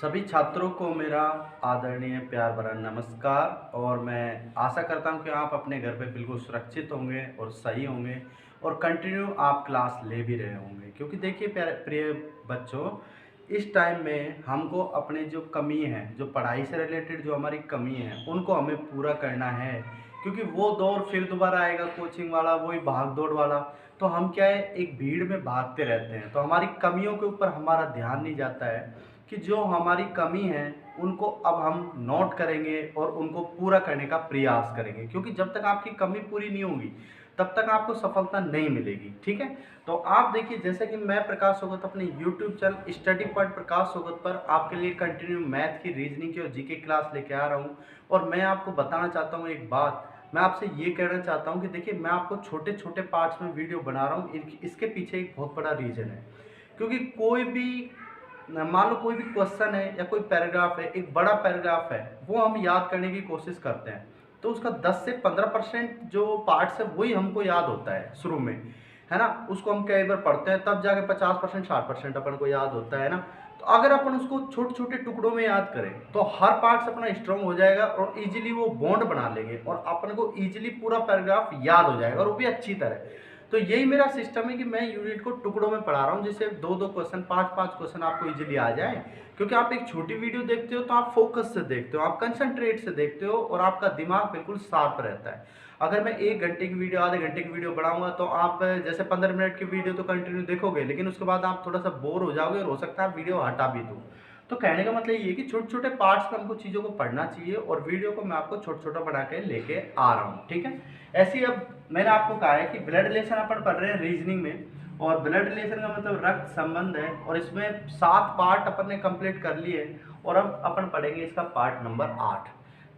सभी छात्रों को मेरा आदरणीय प्यार भरा नमस्कार। और मैं आशा करता हूं कि आप अपने घर पे बिल्कुल सुरक्षित होंगे और सही होंगे और कंटिन्यू आप क्लास ले भी रहे होंगे, क्योंकि देखिए प्यारे प्रिय बच्चों, इस टाइम में हमको अपने जो कमी है, जो पढ़ाई से रिलेटेड जो हमारी कमी है, उनको हमें पूरा करना है। क्योंकि वो दौर फिर दोबारा आएगा, कोचिंग वाला, वही भाग दौड़ वाला। तो हम क्या है, एक भीड़ में भागते रहते हैं, तो हमारी कमियों के ऊपर हमारा ध्यान नहीं जाता है कि जो हमारी कमी है उनको अब हम नोट करेंगे और उनको पूरा करने का प्रयास करेंगे। क्योंकि जब तक आपकी कमी पूरी नहीं होगी तब तक आपको सफलता नहीं मिलेगी। ठीक है, तो आप देखिए, जैसे कि मैं प्रकाश सोगत अपने यूट्यूब चैनल स्टडी पॉइंट प्रकाश सोगत पर आपके लिए कंटिन्यू मैथ की, रीजनिंग की और जीके क्लास लेके आ रहा हूँ। और मैं आपको बताना चाहता हूँ एक बात, मैं आपसे ये कहना चाहता हूँ कि देखिए, मैं आपको छोटे छोटे पार्ट्स में वीडियो बना रहा हूँ। इसके पीछे एक बहुत बड़ा रीज़न है। क्योंकि कोई भी मान लो, कोई भी क्वेश्चन है या कोई पैराग्राफ है, एक बड़ा पैराग्राफ है, वो हम याद करने की कोशिश करते हैं, तो उसका 10 से 15% जो पार्ट्स है वही हमको याद होता है शुरू में, है ना। उसको हम कई बार पढ़ते हैं, तब जाके 50% 60% अपन को याद होता है ना। तो अगर अपन उसको छोटे छोटे टुकड़ों में याद करें तो हर पार्ट्स अपना स्ट्रांग हो जाएगा और इजीली वो बॉन्ड बना लेंगे और अपन को इजीली पूरा पैराग्राफ याद हो जाएगा, और वो भी अच्छी तरह। तो यही मेरा सिस्टम है कि मैं यूनिट को टुकड़ों में पढ़ा रहा हूँ, जिससे दो दो क्वेश्चन, पांच पांच क्वेश्चन आपको इजीली आ जाए। क्योंकि आप एक छोटी वीडियो देखते हो तो आप फोकस से देखते हो, आप कंसंट्रेट से देखते हो और आपका दिमाग बिल्कुल शार्प रहता है। अगर मैं 1 घंटे की वीडियो, आधे घंटे की वीडियो बनाऊंगा तो आप जैसे 15 मिनट की वीडियो तो कंटिन्यू देखोगे, लेकिन उसके बाद आप थोड़ा सा बोर हो जाओगे और हो सकता है वीडियो हटा भी दो। तो कहने का मतलब ये है कि छोटे छोटे पार्ट्स में हमको चीज़ों को पढ़ना चाहिए और वीडियो को मैं आपको छोटा छोटा बना के लेके आ रहा हूँ। ठीक है, ऐसे ही अब मैंने आपको कहा है कि ब्लड रिलेशन अपन पढ़ रहे हैं रीजनिंग में, और ब्लड रिलेशन का मतलब रक्त संबंध है, और इसमें 7 पार्ट अपन ने कंप्लीट कर लिए और अब अपन पढ़ेंगे इसका पार्ट नंबर 8।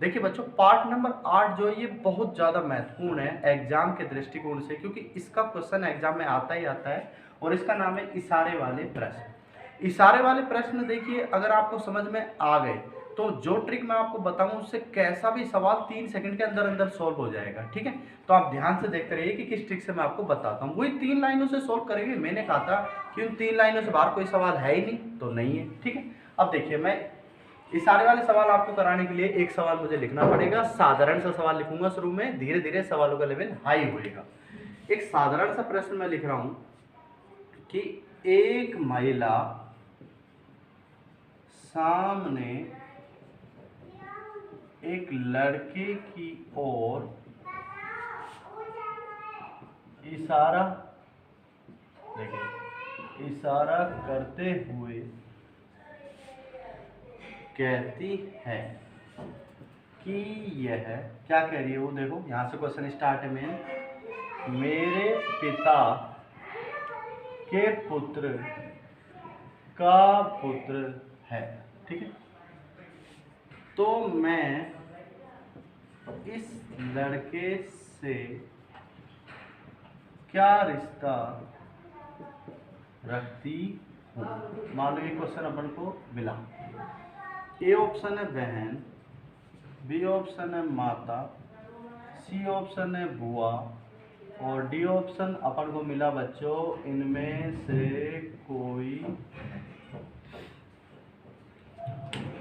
देखिए बच्चों, पार्ट नंबर 8 जो है ये बहुत ज़्यादा महत्वपूर्ण है एग्जाम के दृष्टिकोण से, क्योंकि इसका क्वेश्चन एग्जाम में आता ही आता है और इसका नाम है इशारे वाले प्रश्न। इशारे वाले प्रश्न देखिए, अगर आपको समझ में आ गए तो जो ट्रिक मैं आपको बताऊं उससे कैसा भी सवाल 3 सेकंड के अंदर अंदर सॉल्व हो जाएगा। ठीक है, तो आप ध्यान से देखते रहिए कि किस ट्रिक से मैं आपको बताता हूँ। वही 3 लाइनों से सॉल्व करेंगे। मैंने कहा था कि उन 3 लाइनों से बाहर कोई सवाल है ही नहीं, तो नहीं है। ठीक है, अब देखिए, मैं इशारे वाले सवाल आपको कराने के लिए एक सवाल मुझे लिखना पड़ेगा। साधारण सा सवाल लिखूंगा शुरू में, धीरे धीरे सवालों का लेवल हाई होएगा। एक साधारण सा प्रश्न मैं लिख रहा हूं कि एक महिला सामने एक लड़के की ओर इशारा, देखिए, इशारा करते हुए कहती है कि यह क्या कह रही है। वो देखो, यहां से क्वेश्चन स्टार्ट में, मेरे पिता के पुत्र का पुत्र है। ठीक है, तो मैं इस लड़के से क्या रिश्ता रखती हूँ। मान लो ये क्वेश्चन अपन को मिला। ए ऑप्शन है बहन, बी ऑप्शन है माता, सी ऑप्शन है बुआ और डी ऑप्शन अपन को मिला बच्चों इनमें से कोई।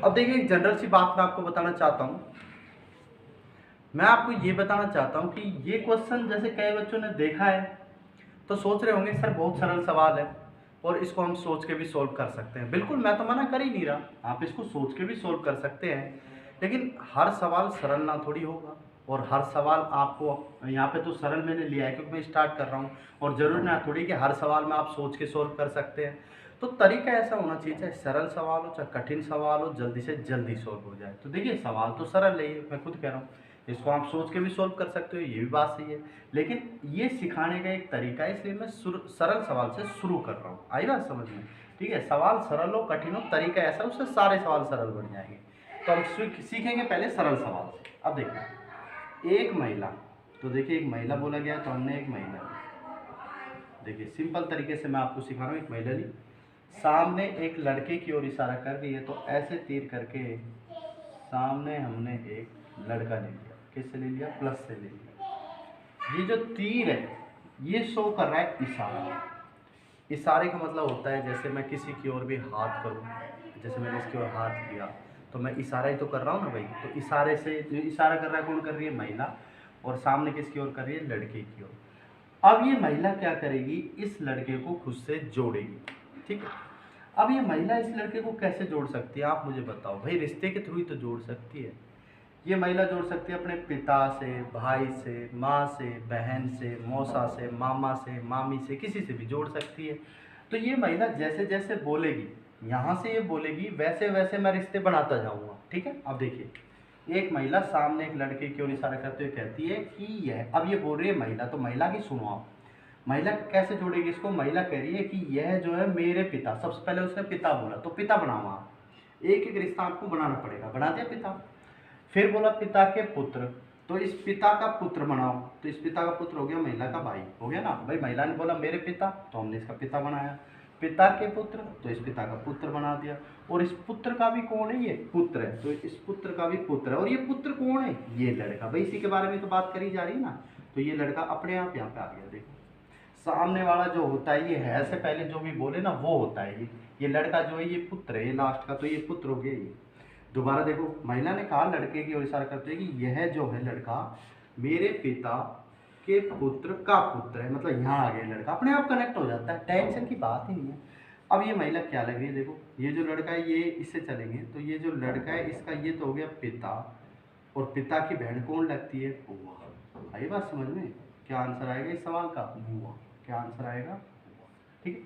अब देखिए, एक जनरल सी बात मैं आपको बताना चाहता हूँ। मैं आपको ये बताना चाहता हूँ कि ये क्वेश्चन जैसे कई बच्चों ने देखा है तो सोच रहे होंगे सर बहुत सरल सवाल है और इसको हम सोच के भी सोल्व कर सकते हैं। बिल्कुल, मैं तो मना कर ही नहीं रहा, आप इसको सोच के भी सोल्व कर सकते हैं। लेकिन हर सवाल सरल ना थोड़ी होगा, और हर सवाल आपको यहाँ पे तो सरल मैंने लिया है क्योंकि मैं स्टार्ट कर रहा हूँ, और ज़रूरी ना थोड़ी कि हर सवाल में आप सोच के सोल्व कर सकते हैं। तो तरीका ऐसा होना चाहिए, चाहे सरल सवाल हो चाहे कठिन सवाल हो, जल्दी से जल्दी सोल्व हो जाए। तो देखिए, सवाल तो सरल है, मैं खुद कह रहा हूँ, इसको आप सोच के भी सोल्व कर सकते हो, ये भी बात सही है। लेकिन ये सिखाने का एक तरीका है, इसलिए मैं सरल सवाल से शुरू कर रहा हूँ। आई बात समझ में? ठीक है, सवाल सरल हो कठिन हो, तरीका ऐसा, उससे सारे सवाल सरल बन जाएंगे। तो हम सीखेंगे पहले सरल सवाल से। अब देखिए, एक महिला, तो देखिए एक महिला बोला गया तो हमने एक महिला, देखिए सिंपल तरीके से मैं आपको सिखा रहा हूँ। एक महिला ली, सामने एक लड़के की ओर इशारा कर रही है, तो ऐसे तीर करके सामने हमने एक लड़का ले लिया। किससे ले लिया? प्लस से ले लिया। ये जो तीर है ये शो कर रहा है इशारा। इशारे का मतलब होता है जैसे मैं किसी की ओर भी हाथ करूं, जैसे मैंने इसके ओर हाथ किया तो मैं इशारा ही तो कर रहा हूँ ना भाई। तो इशारे से जो इशारा कर रहा है कौन कर रही है, महिला, और सामने किसकी ओर कर रही है, लड़के की ओर। अब ये महिला क्या करेगी, इस लड़के को खुद से जोड़ेगी, ठीक है। अब ये महिला इस लड़के को कैसे जोड़ सकती है, आप मुझे बताओ भाई। रिश्ते के थ्रू ही तो जोड़ सकती है। ये महिला जोड़ सकती है अपने पिता से, भाई से, माँ से, बहन से, मौसा से, मामा से, मामी से, किसी से भी जोड़ सकती है। तो ये महिला जैसे जैसे बोलेगी, यहाँ से ये बोलेगी, वैसे वैसे मैं रिश्ते बनाता जाऊँगा, ठीक है। अब देखिए, एक महिला सामने एक लड़के की ओर इशारा करते हुए कहती है कि यह, अब ये बोल रही है महिला, तो महिला की सुनो आप। महिला कैसे जोड़ेगी इसको, महिला कह रही है कि यह जो है मेरे पिता, सबसे पहले उसने पिता बोला, तो पिता बनाओ आप। एक एक रिश्ता आपको बनाना पड़ेगा, बना दिया पिता। फिर बोला पिता के पुत्र, तो इस पिता का पुत्र बनाओ, तो इस पिता का पुत्र हो गया महिला का भाई, हो गया ना भाई। महिला ने बोला मेरे पिता, तो हमने इसका पिता बनाया। पिता के पुत्र, तो इस पिता का पुत्र बना दिया। और इस पुत्र का भी कौन है, ये पुत्र है, तो इस पुत्र का भी पुत्र है। और ये पुत्र कौन है, ये लड़का भाई। इसी के बारे में तो बात करी जा रही है ना। तो ये लड़का अपने आप यहाँ पे आ गया। देखो सामने वाला जो होता है, ये है से पहले जो भी बोले ना वो होता है। ये लड़का जो है ये पुत्र है, ये लास्ट का, तो ये पुत्र हो गया ये। दोबारा देखो, महिला ने कहा लड़के की ओर इशारा करते हुए कि यह जो है लड़का मेरे पिता के पुत्र का पुत्र है। मतलब यहाँ आ गया लड़का, अपने आप कनेक्ट हो जाता है, टेंशन की बात ही नहीं है। अब ये महिला क्या लग रही है, देखो ये जो लड़का है ये इससे चलेंगे, तो ये जो लड़का है इसका ये तो हो गया पिता, और पिता की बहन कौन लगती है, बुआ। आई बात समझ में, क्या आंसर आएगा इस सवाल का, बुआ। क्या आंसर आएगा, ठीक है।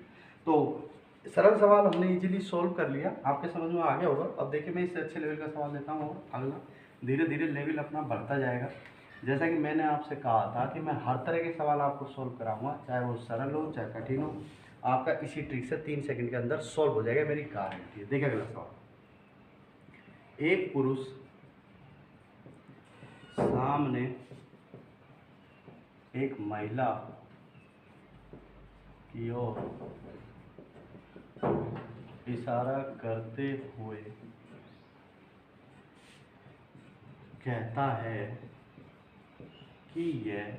तो सरल सवाल हमने इजीली सोल्व कर लिया, आपके समझ में आ गया होगा। अब देखिए मैं इससे अच्छे लेवल का सवाल देता हूँ, और अगला धीरे धीरे लेवल अपना बढ़ता जाएगा। जैसा कि मैंने आपसे कहा था कि मैं हर तरह के सवाल आपको सोल्व कराऊंगा, चाहे वो सरल हो चाहे कठिन हो। आपका इसी ट्रिक से 3 सेकंड के अंदर सोल्व हो जाएगा, मेरी गारंटी है। देखिए अगला सवाल, एक पुरुष सामने एक महिला की ओर इशारा करते हुए कहता है कि यह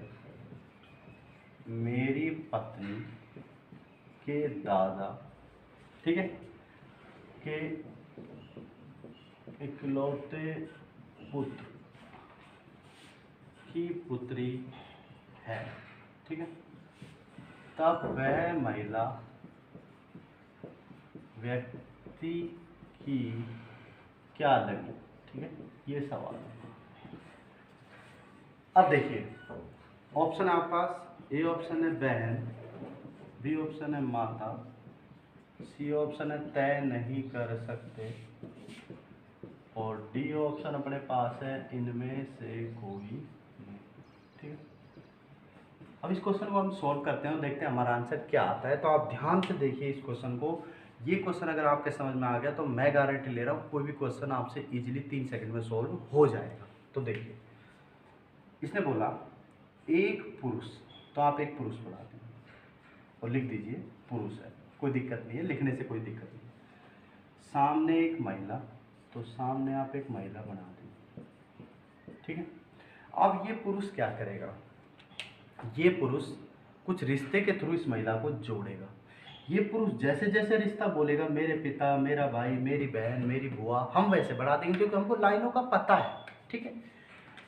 मेरी पत्नी के दादा, ठीक है, के इकलौते पुत्र की पुत्री है, ठीक है। तब वह महिला व्यक्ति की क्या लगी, ठीक है, ये सवाल है। अब देखिए ऑप्शन आपके पास, ए ऑप्शन है बहन, बी ऑप्शन है माता, सी ऑप्शन है तय नहीं कर सकते, और डी ऑप्शन अपने पास है इनमें से कोई नहीं, ठीक है। अब इस क्वेश्चन को हम सॉल्व करते हैं और देखते हैं हमारा आंसर क्या आता है। तो आप ध्यान से देखिए इस क्वेश्चन को। ये क्वेश्चन अगर आपके समझ में आ गया तो मैं गारंटी ले रहा हूँ कोई भी क्वेश्चन आपसे इजीली 3 सेकंड में सॉल्व हो जाएगा। तो देखिए इसने बोला एक पुरुष, तो आप एक पुरुष बना दीजिए और लिख दीजिए पुरुष है, कोई दिक्कत नहीं है, लिखने से कोई दिक्कत नहीं है। सामने एक महिला, तो सामने आप एक महिला बना दीजिए, ठीक है। अब ये पुरुष क्या करेगा, ये पुरुष कुछ रिश्ते के थ्रू इस महिला को जोड़ेगा। ये पुरुष जैसे जैसे रिश्ता बोलेगा, मेरे पिता, मेरा भाई, मेरी बहन, मेरी बुआ, हम वैसे बढ़ा देंगे क्योंकि हमको लाइनों का पता है, ठीक है।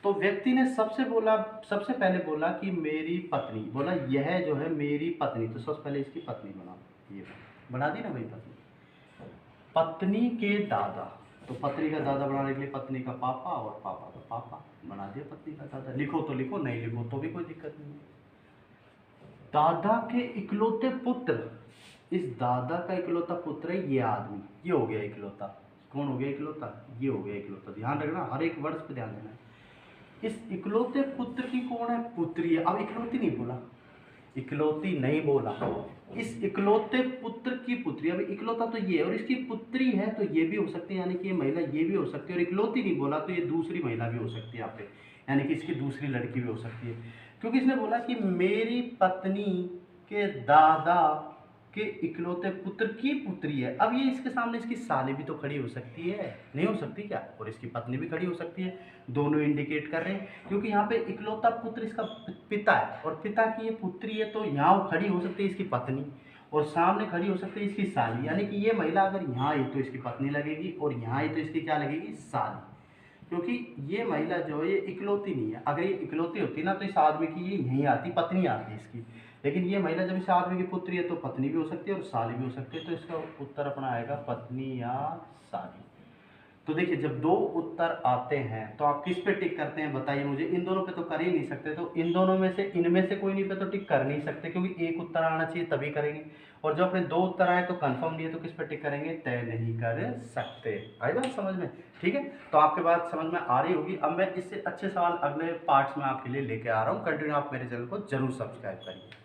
तो व्यक्ति ने सबसे पहले बोला कि मेरी पत्नी, बोला यह जो है मेरी पत्नी, तो सबसे पहले इसकी पत्नी बना, ये बना दी ना भाई पत्नी। पत्नी के दादा, तो पत्नी का दादा बनाने के लिए पत्नी का पापा और पापा का पापा, बना दिया पत्नी का दादा। लिखो तो लिखो, नहीं लिखो तो भी कोई दिक्कत नहीं है। दादा के इकलौते पुत्र, इस दादा का इकलौता पुत्र है ये आदमी, ये हो गया इकलौता। कौन हो गया इकलौता, ये हो गया इकलौता। ध्यान रखना, हर एक वर्ड पे ध्यान देना। इस इकलौते पुत्र की कौन है, पुत्री है। अब इकलौती नहीं बोला, इकलौती नहीं बोला, इस इकलौते पुत्र की पुत्री। अब इकलौता तो ये है और इसकी पुत्री है, तो ये भी हो सकती है, यानी कि ये महिला ये भी हो सकती है। और इकलौती नहीं बोला तो ये दूसरी महिला भी हो सकती है यहाँ पे, यानी कि इसकी दूसरी लड़की भी हो सकती है, क्योंकि इसने बोला कि मेरी पत्नी के दादा के इकलौते पुत्र की पुत्री है। अब ये इसके सामने इसकी साली भी तो खड़ी हो सकती है, नहीं हो सकती क्या, और इसकी पत्नी भी खड़ी हो सकती है, दोनों इंडिकेट कर रहे हैं, क्योंकि यहाँ पे इकलौता पुत्र इसका पिता है और पिता की ये पुत्री है, तो यहाँ खड़ी हो सकती है इसकी पत्नी, और सामने खड़ी हो सकती है इसकी साली, यानी कि ये महिला अगर यहाँ आई तो इसकी पत्नी लगेगी और यहाँ आई तो इसकी क्या लगेगी, साली। क्योंकि ये महिला जो है ये इकलौती नहीं है, अगर ये इकलौती होती ना तो इस आदमी की ये यहीं आती, पत्नी आती इसकी। लेकिन ये महिला जब इस आदमी की पुत्री है तो पत्नी भी हो सकती है और साली भी हो सकती है, तो इसका उत्तर अपना आएगा पत्नी या साली। तो देखिए जब दो उत्तर आते हैं तो आप किस पे टिक करते हैं बताइए मुझे। इन दोनों पे तो कर ही नहीं सकते, तो इन दोनों में से इनमें से कोई नहीं पे तो टिक कर नहीं सकते, क्योंकि एक उत्तर आना चाहिए तभी करेंगे। और जो अपने दो उत्तर आए तो कंफर्म नहीं है तो किस पे टिक करेंगे, तय नहीं कर सकते। आई बात समझ में? ठीक है, तो आपके बात समझ में आ रही होगी। अब मैं इससे अच्छे सवाल अगले पार्ट्स में आपके लिए लेके आ रहा हूँ। कंटिन्यू आप मेरे चैनल को जरूर सब्सक्राइब करिए।